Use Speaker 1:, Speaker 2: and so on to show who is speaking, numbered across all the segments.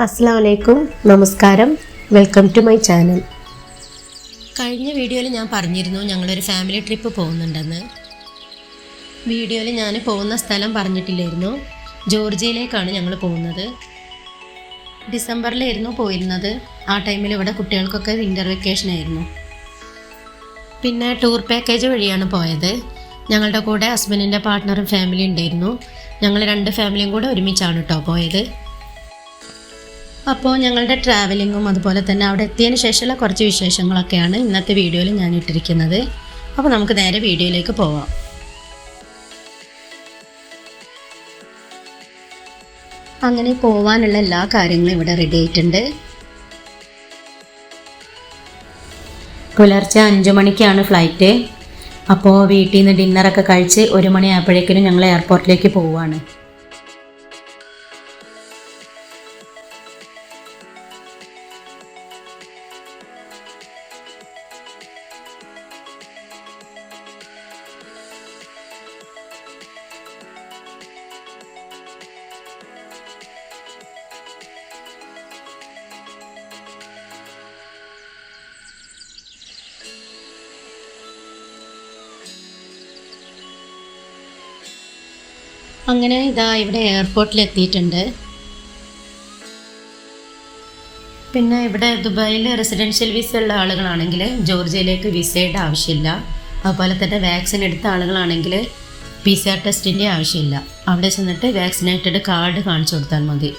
Speaker 1: അസ്സലാമലൈക്കും, നമസ്കാരം. Welcome to my channel. കഴിഞ്ഞ വീഡിയോയിൽ ഞാൻ പറഞ്ഞിരുന്നു ഞങ്ങളൊരു ഫാമിലി ട്രിപ്പ് പോകുന്നുണ്ടെന്ന്. വീഡിയോയിൽ ഞാൻ പോകുന്ന സ്ഥലം പറഞ്ഞിട്ടില്ലായിരുന്നു. ജോർജിയയിലേക്കാണ് ഞങ്ങൾ പോകുന്നത്. ഡിസംബറിലായിരുന്നു പോയിരുന്നത്. ആ ടൈമിൽ ഇവിടെ കുട്ടികൾക്കൊക്കെ വിൻ്റർ വെക്കേഷൻ ആയിരുന്നു. പിന്നെ ടൂർ പാക്കേജ് വഴിയാണ് പോയത്. ഞങ്ങളുടെ കൂടെ ഹസ്ബൻഡിൻ്റെ പാർട്ട്ണറും ഫാമിലി ഉണ്ടായിരുന്നു. ഞങ്ങൾ രണ്ട് ഫാമിലിയും കൂടെ ഒരുമിച്ചാണ് കേട്ടോ പോയത്. അപ്പോൾ ഞങ്ങളുടെ ട്രാവലിങ്ങും അതുപോലെ തന്നെ അവിടെ എത്തിയതിന് ശേഷമുള്ള കുറച്ച് വിശേഷങ്ങളൊക്കെയാണ് ഇന്നത്തെ വീഡിയോയിൽ ഞാൻ ഇട്ടിരിക്കുന്നത്. അപ്പോൾ നമുക്ക് നേരെ വീഡിയോയിലേക്ക് പോവാം. അങ്ങനെ പോവാനുള്ള എല്ലാ കാര്യങ്ങളും ഇവിടെ റെഡി ആയിട്ടുണ്ട്. പുലർച്ചെ 5 മണിക്കാണ് ഫ്ലൈറ്റ്. അപ്പോൾ വീട്ടിൽ നിന്ന് ഡിന്നറൊക്കെ കഴിച്ച് 1 മണിയായപ്പോഴേക്കും ഞങ്ങൾ എയർപോർട്ടിലേക്ക് പോവുകയാണ്. അങ്ങനെ ഇതാ ഇവിടെ എയർപോർട്ടിൽ എത്തിയിട്ടുണ്ട്. പിന്നെ ഇവിടെ ദുബായിൽ റെസിഡൻഷ്യൽ വിസ ഉള്ള ആളുകളാണെങ്കിൽ ജോർജിയയിലേക്ക് വിസയുടെ ആവശ്യമില്ല. അതുപോലെ തന്നെ വാക്സിൻ എടുത്ത ആളുകളാണെങ്കിൽ PCR ടെസ്റ്റിൻ്റെ ആവശ്യമില്ല. അവിടെ ചെന്നിട്ട് വാക്സിനേറ്റഡ് കാർഡ് കാണിച്ചു കൊടുത്താൽ മതി.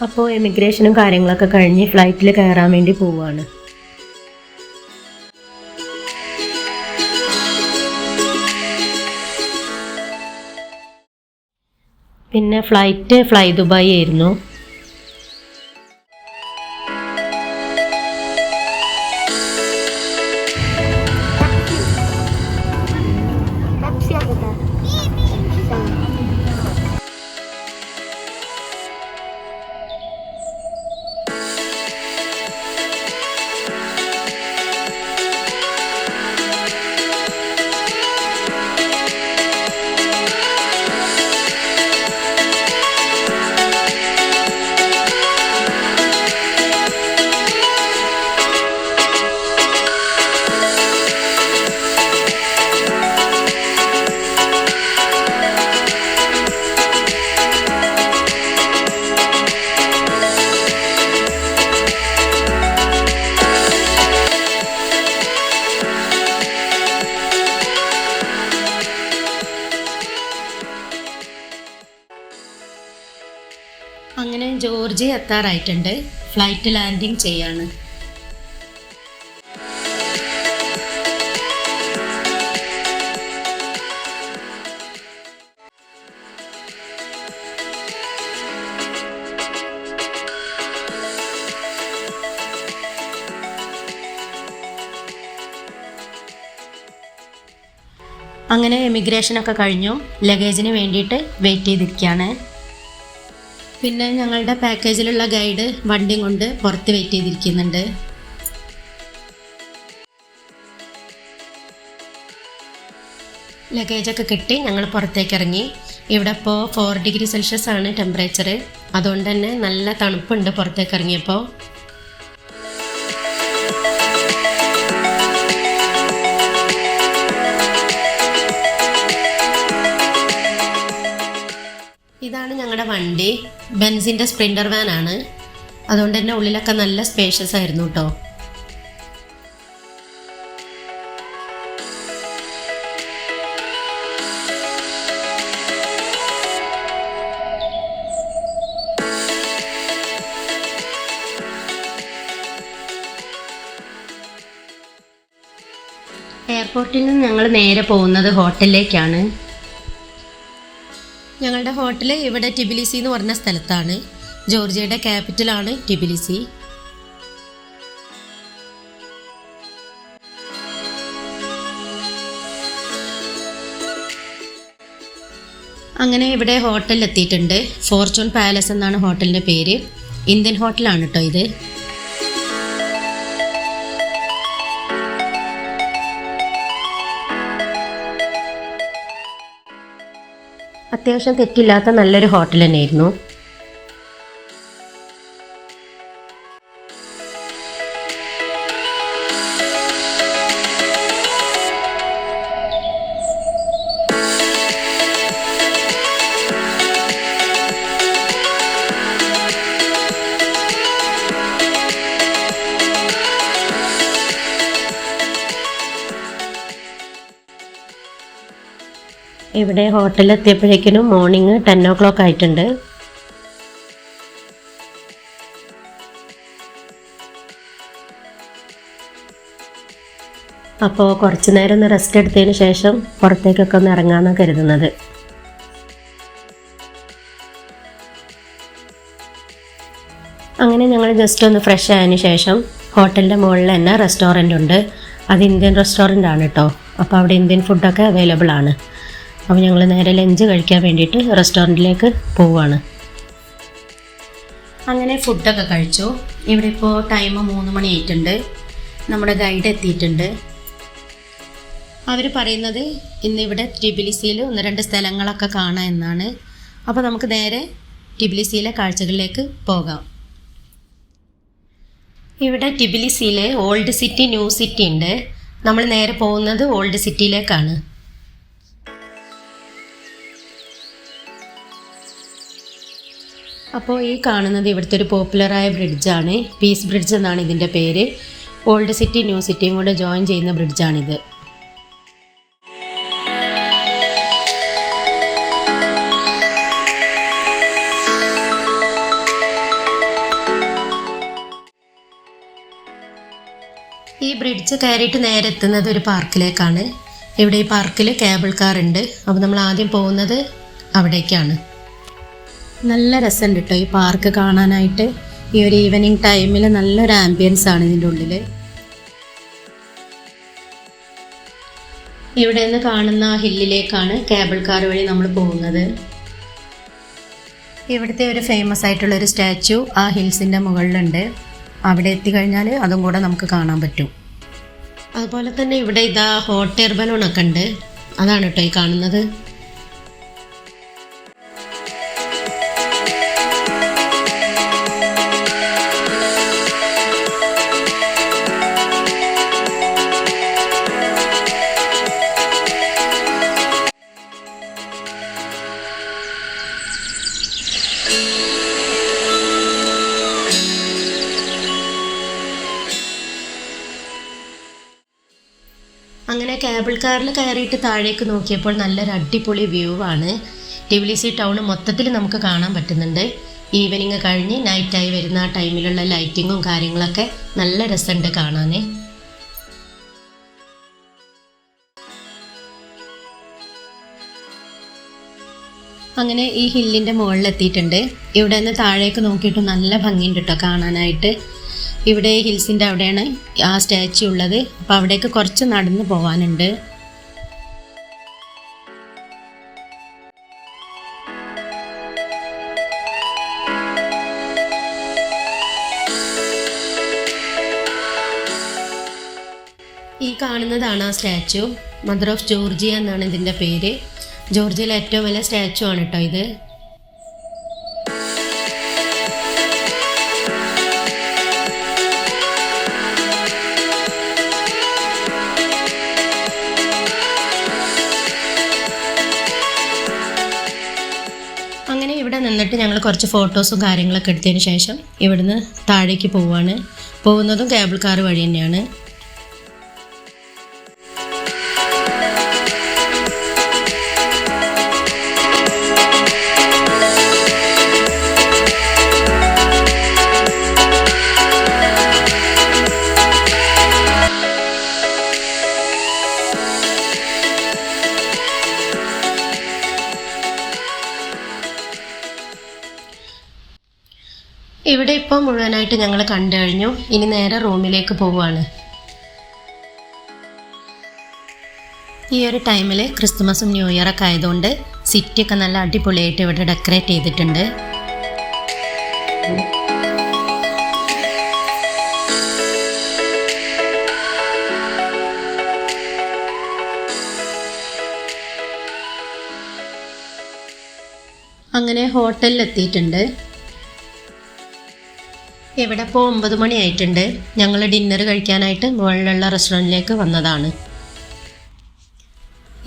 Speaker 1: അപ്പോൾ എമിഗ്രേഷനും കാര്യങ്ങളൊക്കെ കഴിഞ്ഞ് ഫ്ലൈറ്റിൽ കയറാൻ വേണ്ടി പോവുകയാണ്. പിന്നെ ഫ്ലൈ ദുബായ് ആയിരുന്നു. അങ്ങനെ ജോർജിയ എത്താറായിട്ടുണ്ട്. ഫ്ലൈറ്റ് ലാൻഡിങ് ചെയ്യാണ്. അങ്ങനെ എമിഗ്രേഷനൊക്കെ കഴിഞ്ഞു. ലഗേജിന് വേണ്ടിയിട്ട് വെയിറ്റ് ചെയ്തിരിക്കുകയാണ്. പിന്നെ ഞങ്ങളുടെ പാക്കേജിലുള്ള ഗൈഡ് വണ്ടിയും കൊണ്ട് പുറത്ത് വെയിറ്റ് ചെയ്തിരിക്കുന്നുണ്ട്. ലഗേജൊക്കെ കിട്ടി ഞങ്ങൾ പുറത്തേക്ക് ഇറങ്ങി. ഇവിടെ ഇപ്പോൾ 4 ഡിഗ്രി സെൽഷ്യസ് ആണ് ടെമ്പറേച്ചർ. അതുകൊണ്ട് തന്നെ നല്ല തണുപ്പുണ്ട് പുറത്തേക്ക് ഇറങ്ങിയപ്പോൾ. ഇതാണ് ഞങ്ങളുടെ വണ്ടി. ബെൻസിൻ്റെ സ്പ്രിൻ്റർ വാൻ ആണ്. അതുകൊണ്ട് തന്നെ ഉള്ളിലൊക്കെ നല്ല സ്പേഷ്യസ് ആയിരുന്നു കേട്ടോ. എയർപോർട്ടിൽ നിന്ന് ഞങ്ങൾ നേരെ പോകുന്നത് ഹോട്ടലിലേക്കാണ്. ഞങ്ങളുടെ ഹോട്ടൽ ഇവിടെ ടിബിലിസി എന്ന് പറഞ്ഞ സ്ഥലത്താണ്. ജോർജിയയുടെ ക്യാപിറ്റലാണ് ടിബിലിസി. അങ്ങനെ ഇവിടെ ഹോട്ടലിൽ എത്തിയിട്ടുണ്ട്. ഫോർച്യൂൺ പാലസ് എന്നാണ് ഹോട്ടലിൻ്റെ പേര്. ഇന്ത്യൻ ഹോട്ടലാണ് കേട്ടോ ഇത്. അത്യാവശ്യം തെറ്റില്ലാത്ത നല്ലൊരു ഹോട്ടൽ തന്നെയായിരുന്നു. ഇവിടെ ഹോട്ടലിൽ എത്തിയപ്പോഴേക്കിനും മോർണിംഗ് 10 o'clock ആയിട്ടുണ്ട്. അപ്പോൾ കുറച്ച് നേരം ഒന്ന് റെസ്റ്റ് എടുത്തതിന് ശേഷം പുറത്തേക്കൊക്കെ ഒന്ന് ഇറങ്ങാമെന്നാണ് കരുതുന്നത്. അങ്ങനെ ഞങ്ങൾ ജസ്റ്റ് ഒന്ന് ഫ്രഷ് ആയതിന് ശേഷം ഹോട്ടലിൻ്റെ മുകളിൽ തന്നെ റെസ്റ്റോറൻ്റ് ഉണ്ട്. അത് ഇന്ത്യൻ റെസ്റ്റോറൻ്റ് ആണ് കേട്ടോ. അപ്പോൾ അവിടെ ഇന്ത്യൻ ഫുഡൊക്കെ അവൈലബിൾ ആണ്. അപ്പോൾ ഞങ്ങൾ നേരെ ലഞ്ച് കഴിക്കാൻ വേണ്ടിയിട്ട് റെസ്റ്റോറൻറ്റിലേക്ക് പോവുകയാണ്. അങ്ങനെ ഫുഡൊക്കെ കഴിച്ചു. ഇവിടെ ഇപ്പോൾ ടൈം 3 മണി ആയിട്ടുണ്ട്. നമ്മുടെ ഗൈഡ് എത്തിയിട്ടുണ്ട്. അവർ പറയുന്നത് ഇന്നിവിടെ ടിബിലിസിയിൽ 1-2 സ്ഥലങ്ങളൊക്കെ കാണാം എന്നാണ്. അപ്പോൾ നമുക്ക് നേരെ ടിബിലിസിയിലെ കാഴ്ചകളിലേക്ക് പോകാം. ഇവിടെ ടിബിലിസിയിൽ ഓൾഡ് സിറ്റി, ന്യൂ സിറ്റി ഉണ്ട്. നമ്മൾ നേരെ പോകുന്നത് ഓൾഡ് സിറ്റിയിലേക്കാണ്. അപ്പോൾ ഈ കാണുന്നത് ഇവിടുത്തെ ഒരു പോപ്പുലറായ ബ്രിഡ്ജാണ്. പീസ് ബ്രിഡ്ജ് എന്നാണ് ഇതിൻ്റെ പേര്. ഓൾഡ് സിറ്റി ന്യൂ സിറ്റിയും കൂടെ ജോയിൻ ചെയ്യുന്ന ബ്രിഡ്ജാണിത്. ഈ ബ്രിഡ്ജ് കയറിയിട്ട് നേരെ എത്തുന്നത് ഒരു പാർക്കിലേക്കാണ്. ഇവിടെ ഈ പാർക്കിൽ കേബിൾ കാർ ഉണ്ട്. അപ്പോൾ നമ്മൾ ആദ്യം പോകുന്നത് അവിടേക്കാണ്. നല്ല രസമുണ്ട് കേട്ടോ ഈ പാർക്ക് കാണാനായിട്ട്. ഈ ഒരു ഈവനിങ് ടൈമിൽ നല്ലൊരു ആംബിയൻസ് ആണ് ഇതിൻ്റെ ഉള്ളിൽ. ഇവിടെ നിന്ന് കാണുന്ന ഹില്ലിലേക്കാണ് കേബിൾ കാർ വഴി നമ്മൾ പോകുന്നത്. ഇവിടുത്തെ ഒരു ഫേമസ് ആയിട്ടുള്ള ഒരു സ്റ്റാച്യു ആ ഹിൽസിൻ്റെ മുകളിലുണ്ട്. അവിടെ എത്തിക്കഴിഞ്ഞാൽ അതും കൂടെ നമുക്ക് കാണാൻ പറ്റും. അതുപോലെ തന്നെ ഇവിടെ ഇതാ ഹോട്ട് എയർ ബലൂണൊക്കെ ഉണ്ട്. അതാണ് കേട്ടോ ഈ കാണുന്നത്. അങ്ങനെ കേബിൾ കാറിൽ കയറിയിട്ട് താഴേക്ക് നോക്കിയപ്പോൾ നല്ലൊരു അടിപൊളി വ്യൂ ആണ്. ടിബിലിസി ടൗൺ മൊത്തത്തിൽ നമുക്ക് കാണാൻ പറ്റുന്നുണ്ട്. ഈവനിങ് കഴിഞ്ഞ് നൈറ്റായി വരുന്ന ആ ടൈമിലുള്ള ലൈറ്റിങ്ങും കാര്യങ്ങളൊക്കെ നല്ല രസമുണ്ട് കാണാൻ. അങ്ങനെ ഈ ഹില്ലിൻ്റെ മുകളിലെത്തിയിട്ടുണ്ട്. ഇവിടെ നിന്ന് താഴേക്ക് നോക്കിയിട്ട് നല്ല ഭംഗിയുണ്ട് കേട്ടോ കാണാനായിട്ട്. ഇവിടെ ഹിൽസിൻ്റെ അവിടെയാണ് ആ സ്റ്റാച്യു ഉള്ളത്. അപ്പോൾ അവിടേക്ക് കുറച്ച് നടന്ന് പോകാനുണ്ട്. ഈ കാണുന്നതാണ് ആ സ്റ്റാച്യു. മദർ ഓഫ് ജോർജിയ എന്നാണ് ഇതിൻ്റെ പേര്. ജോർജിയയിലെ ഏറ്റവും വലിയ സ്റ്റാച്യു ആണ് കേട്ടോ ഇത്. അങ്ങനെ ഇവിടെ നിന്നിട്ട് ഞങ്ങൾ കുറച്ച് ഫോട്ടോസും കാര്യങ്ങളൊക്കെ എടുത്തതിന് ശേഷം ഇവിടുന്ന് താഴേക്ക് പോവുകയാണ്. പോകുന്നതും കേബിൾ കാർ വഴി തന്നെയാണ്. ഇവിടെ ഇപ്പോൾ മുഴുവനായിട്ട് ഞങ്ങൾ കണ്ടു കഴിഞ്ഞു. ഇനി നേരെ റൂമിലേക്ക് പോവുകയാണ്. ഈ ഒരു ടൈമിൽ ക്രിസ്തുമസും ന്യൂ ഇയറൊക്കെ ആയതുകൊണ്ട് സിറ്റിയൊക്കെ നല്ല അടിപൊളിയായിട്ട് ഇവിടെ ഡെക്കറേറ്റ് ചെയ്തിട്ടുണ്ട്. അങ്ങനെ ഹോട്ടലിലെത്തിയിട്ടുണ്ട്. ഇവിടെ ഇപ്പോൾ 9 മണി ആയിട്ടുണ്ട്. ഞങ്ങൾ ഡിന്നർ കഴിക്കാനായിട്ട് മുകളിലുള്ള റെസ്റ്റോറൻറ്റിലേക്ക് വന്നതാണ്.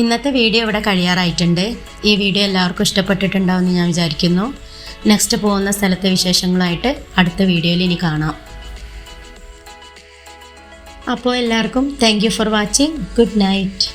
Speaker 1: ഇന്നത്തെ വീഡിയോ ഇവിടെ കഴിയാറായിട്ടുണ്ട്. ഈ വീഡിയോ എല്ലാവർക്കും ഇഷ്ടപ്പെട്ടിട്ടുണ്ടാവുമെന്ന് ഞാൻ വിചാരിക്കുന്നു. നെക്സ്റ്റ് പോകുന്ന സ്ഥലത്തെ വിശേഷങ്ങളായിട്ട് അടുത്ത വീഡിയോയിൽ ഇനി കാണാം. അപ്പോൾ എല്ലാവർക്കും thank you for watching. Good night.